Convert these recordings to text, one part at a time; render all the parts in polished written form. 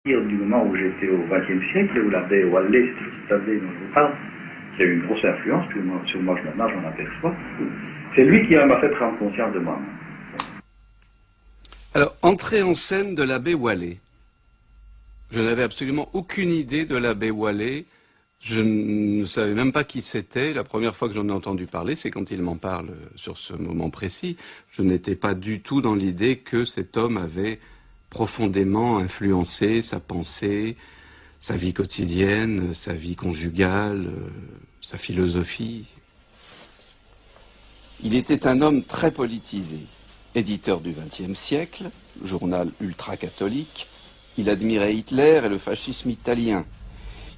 Du moment où j'étais au XXe siècle, où l'abbé Wallet, c'est cet abbé dont je vous parle, qui a eu une grosse influence sur moi, maintenant j'en aperçois, c'est lui qui m'a fait prendre conscience de moi. Alors, entrée en scène de l'abbé Wallet. Je n'avais absolument aucune idée de l'abbé Wallet. Je ne savais même pas qui c'était. La première fois que j'en ai entendu parler, c'est quand il m'en parle sur ce moment précis. Je n'étais pas du tout dans l'idée que cet homme avait profondément influencé sa pensée, sa vie quotidienne, sa vie conjugale, sa philosophie. Il était un homme très politisé. Éditeur du XXe siècle, journal ultra-catholique, il admirait Hitler et le fascisme italien.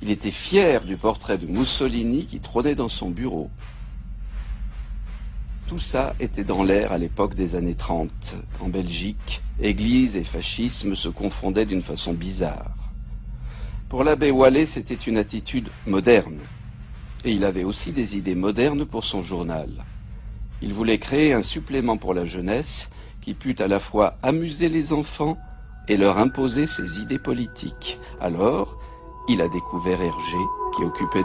Il était fier du portrait de Mussolini qui trônait dans son bureau. Tout ça était dans l'air à l'époque des années 30. En Belgique, Église et fascisme se confondaient d'une façon bizarre. Pour l'abbé Wallet, c'était une attitude moderne. Et il avait aussi des idées modernes pour son journal. Il voulait créer un supplément pour la jeunesse qui pût à la fois amuser les enfants et leur imposer ses idées politiques. Alors, il a découvert Hergé, qui occupait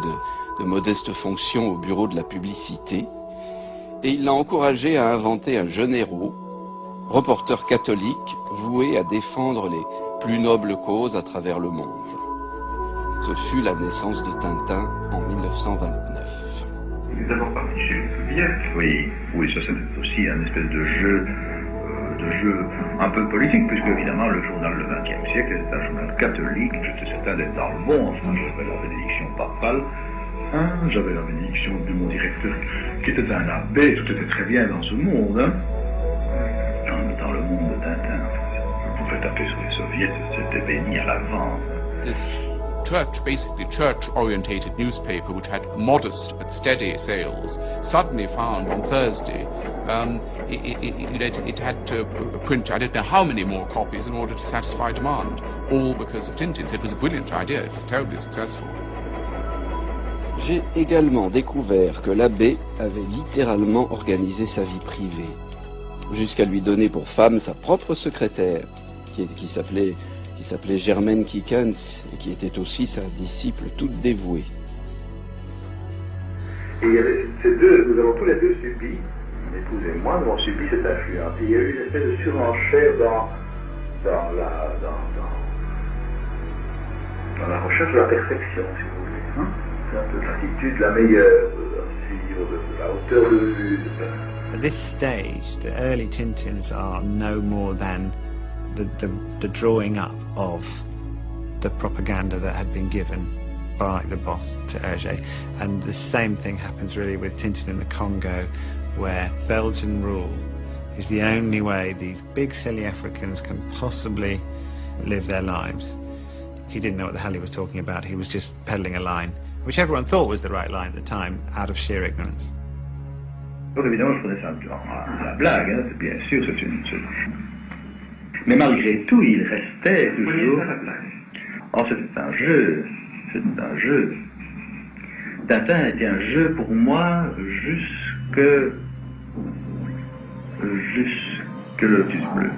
de modestes fonctions au bureau de la publicité, et il l'a encouragé à inventer un jeune héros, reporter catholique, voué à défendre les plus nobles causes à travers le monde. Ce fut la naissance de Tintin en 1929. Il est d'abord parti chez les Soviets. Oui, ça c'était aussi un espèce de jeu un peu politique, puisque évidemment le journal Le XXe siècle est un journal catholique. J'étais certain d'être dans le bon. Enfin, j'avais la bénédiction papale. J'avais la bénédiction de mon directeur, qui était un abbé. Tout était très bien dans ce monde. Dans le monde de Tintin. Je pouvais taper sur les soviets, c'était béni à l'avant. Basically church-orientated newspaper, which had modest but steady sales, suddenly found on Thursday it had to print I don't know how many more copies in order to satisfy demand, all because of Tintin. So it was a brilliant idea. It was terribly successful. J'ai également découvert que l'abbé avait littéralement organisé sa vie privée, jusqu'à lui donner pour femme sa propre secrétaire, qui s'appelait Germaine Kikens, et qui était aussi sa disciple toute dévouée. Et il y avait ces deux, nous avons tous les deux subi, mon épouse et moi, nous avons subi cette influence. Et il y a eu une espèce de surenchère dans la recherche de la perfection, si vous voulez. C'est un peu l'attitude la meilleure, de la hauteur de vue. At this stage, the early Tintins are no more than the drawing up of the propaganda that had been given by the boss to Hergé. And the same thing happens really with Tintin in the Congo, where Belgian rule is the only way these big silly Africans can possibly live their lives. He didn't know what the hell he was talking about. He was just peddling a line, which everyone thought was the right line at the time, out of sheer ignorance. Donc évidemment, je prenais ça la blague, c'est bien sûr, mais malgré tout, il restait toujours... Oh, c'était un jeu. Tintin était un jeu pour moi jusqu'au Lotus Bleu.